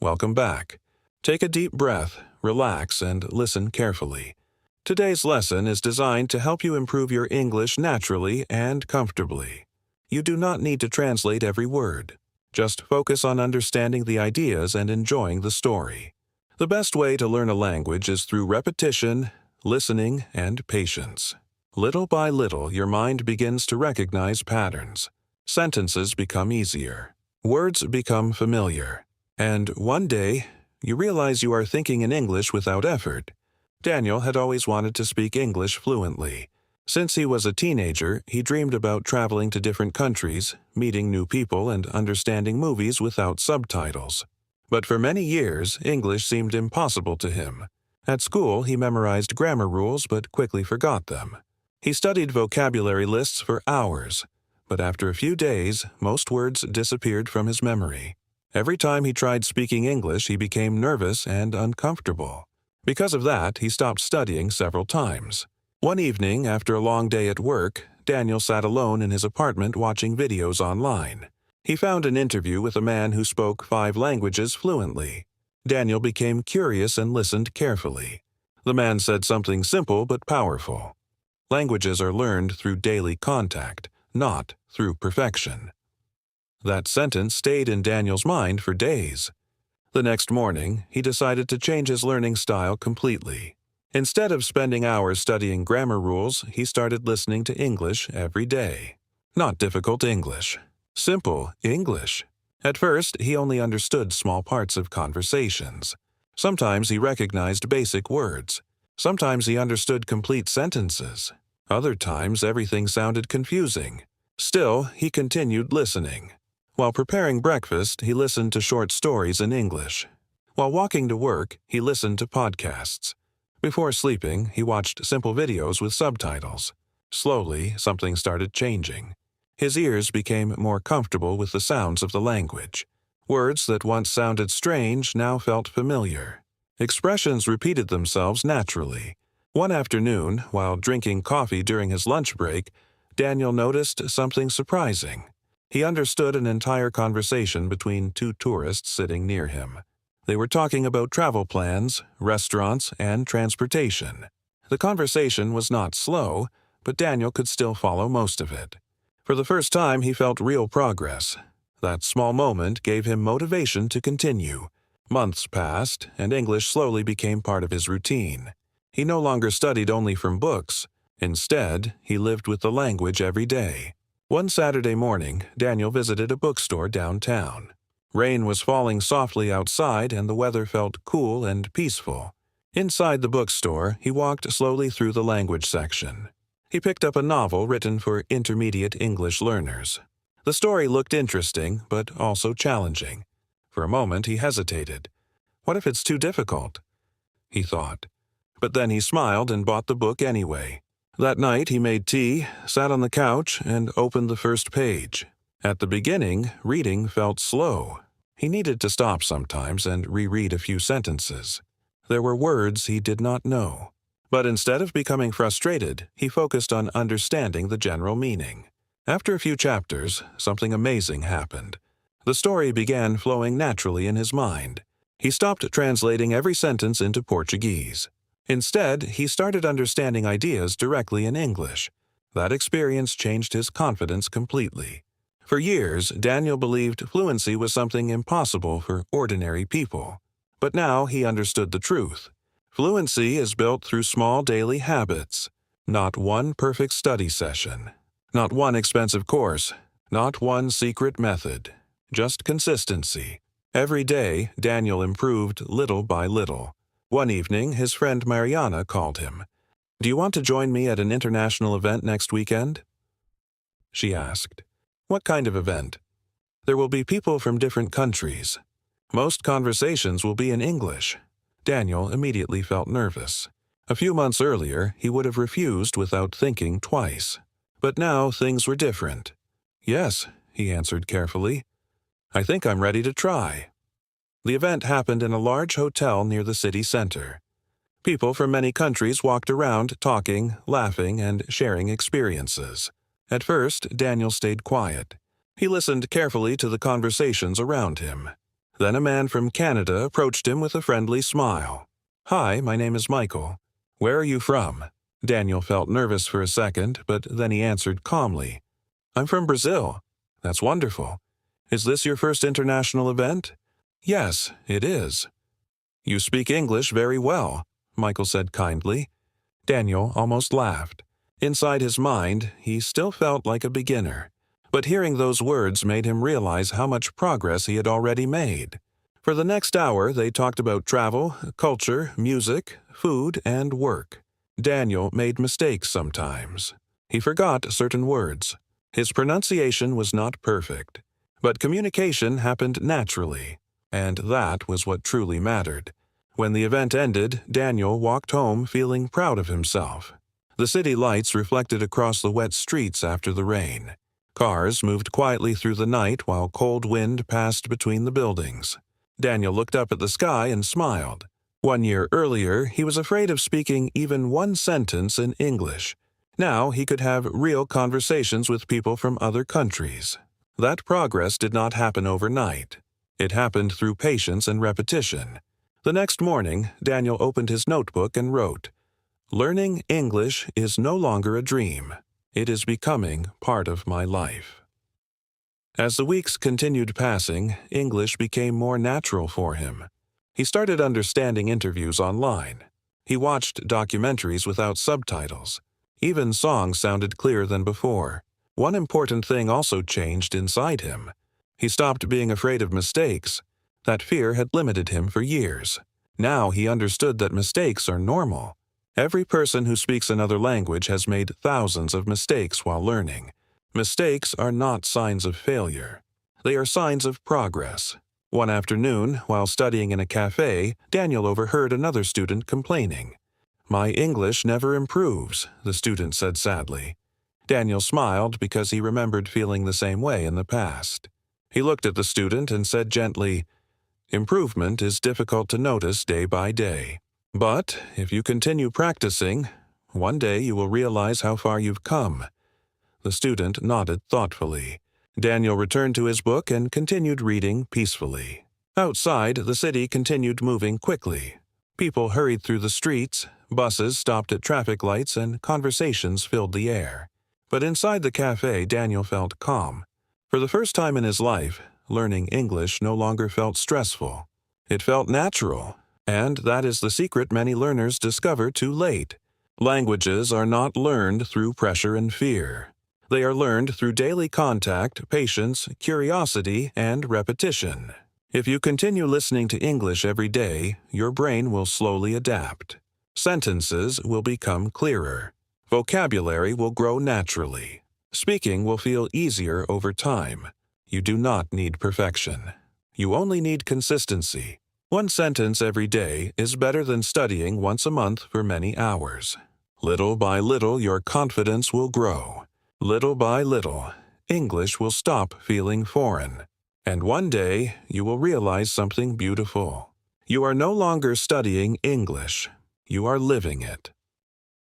Welcome back. Take a deep breath, relax, and listen carefully. Today's lesson is designed to help you improve your English naturally and comfortably. You do not need to translate every word. Just focus on understanding the ideas and enjoying the story. The best way to learn a language is through repetition, listening, and patience. Little by little, your mind begins to recognize patterns. Sentences become easier. Words become familiar. And one day, you realize you are thinking in English without effort. Daniel had always wanted to speak English fluently. Since he was a teenager, he dreamed about traveling to different countries, meeting new people, and understanding movies without subtitles. But for many years, English seemed impossible to him. At school, he memorized grammar rules but quickly forgot them. He studied vocabulary lists for hours, but after a few days, most words disappeared from his memory. Every time he tried speaking English, he became nervous and uncomfortable. Because of that, he stopped studying several times. One evening, after a long day at work, Daniel sat alone in his apartment watching videos online. He found an interview with a man who spoke 5 languages fluently. Daniel became curious and listened carefully. The man said something simple but powerful. Languages are learned through daily contact, not through perfection. That sentence stayed in Daniel's mind for days. The next morning, he decided to change his learning style completely. Instead of spending hours studying grammar rules, he started listening to English every day. Not difficult English. Simple English. At first, he only understood small parts of conversations. Sometimes he recognized basic words. Sometimes he understood complete sentences. Other times, everything sounded confusing. Still, he continued listening. While preparing breakfast, he listened to short stories in English. While walking to work, he listened to podcasts. Before sleeping, he watched simple videos with subtitles. Slowly, something started changing. His ears became more comfortable with the sounds of the language. Words that once sounded strange now felt familiar. Expressions repeated themselves naturally. One afternoon, while drinking coffee during his lunch break, Daniel noticed something surprising. He understood an entire conversation between 2 tourists sitting near him. They were talking about travel plans, restaurants, and transportation. The conversation was not slow, but Daniel could still follow most of it. For the first time, he felt real progress. That small moment gave him motivation to continue. Months passed, and English slowly became part of his routine. He no longer studied only from books. Instead, he lived with the language every day. One Saturday morning, Daniel visited a bookstore downtown. Rain was falling softly outside, and the weather felt cool and peaceful. Inside the bookstore, he walked slowly through the language section. He picked up a novel written for intermediate English learners. The story looked interesting, but also challenging. For a moment, he hesitated. What if it's too difficult? He thought. But then he smiled and bought the book anyway. That night, he made tea, sat on the couch, and opened the first page. At the beginning, reading felt slow. He needed to stop sometimes and reread a few sentences. There were words he did not know. But instead of becoming frustrated, he focused on understanding the general meaning. After a few chapters, something amazing happened. The story began flowing naturally in his mind. He stopped translating every sentence into Portuguese. Instead, he started understanding ideas directly in English. That experience changed his confidence completely. For years, Daniel believed fluency was something impossible for ordinary people. But now he understood the truth. Fluency is built through small daily habits. Not one perfect study session. Not one expensive course. Not one secret method. Just consistency. Every day, Daniel improved little by little. One evening, his friend Mariana called him. "Do you want to join me at an international event next weekend?" She asked. "What kind of event?" "There will be people from different countries. Most conversations will be in English." Daniel immediately felt nervous. A few months earlier, he would have refused without thinking twice. But now things were different. "Yes," he answered carefully. "I think I'm ready to try." The event happened in a large hotel near the city center. People from many countries walked around talking, laughing, and sharing experiences. At first, Daniel stayed quiet. He listened carefully to the conversations around him. Then a man from Canada approached him with a friendly smile. "Hi, my name is Michael. Where are you from?" Daniel felt nervous for a second, but then he answered calmly. "I'm from Brazil." "That's wonderful. Is this your first international event?" "Yes, it is." "You speak English very well," Michael said kindly. Daniel almost laughed. Inside his mind, he still felt like a beginner. But hearing those words made him realize how much progress he had already made. For the next hour, they talked about travel, culture, music, food, and work. Daniel made mistakes sometimes. He forgot certain words. His pronunciation was not perfect. But communication happened naturally, and that was what truly mattered. When the event ended, Daniel walked home feeling proud of himself. The city lights reflected across the wet streets after the rain. Cars moved quietly through the night while cold wind passed between the buildings. Daniel looked up at the sky and smiled. 1 year earlier, he was afraid of speaking even one sentence in English. Now he could have real conversations with people from other countries. That progress did not happen overnight. It happened through patience and repetition. The next morning, Daniel opened his notebook and wrote, "Learning English is no longer a dream. It is becoming part of my life." As the weeks continued passing, English became more natural for him. He started understanding interviews online. He watched documentaries without subtitles. Even songs sounded clearer than before. One important thing also changed inside him. He stopped being afraid of mistakes. That fear had limited him for years. Now he understood that mistakes are normal. Every person who speaks another language has made thousands of mistakes while learning. Mistakes are not signs of failure. They are signs of progress. One afternoon, while studying in a cafe, Daniel overheard another student complaining. "My English never improves," the student said sadly. Daniel smiled because he remembered feeling the same way in the past. He looked at the student and said gently, "Improvement is difficult to notice day by day. But if you continue practicing, one day you will realize how far you've come." The student nodded thoughtfully. Daniel returned to his book and continued reading peacefully. Outside, the city continued moving quickly. People hurried through the streets, buses stopped at traffic lights, and conversations filled the air. But inside the cafe, Daniel felt calm. For the first time in his life, learning English no longer felt stressful. It felt natural, and that is the secret many learners discover too late. Languages are not learned through pressure and fear. They are learned through daily contact, patience, curiosity, and repetition. If you continue listening to English every day, your brain will slowly adapt. Sentences will become clearer. Vocabulary will grow naturally. Speaking will feel easier over time. You do not need perfection. You only need consistency. One sentence every day is better than studying once a month for many hours. Little by little, your confidence will grow. Little by little, English will stop feeling foreign. And one day, you will realize something beautiful. You are no longer studying English. You are living it.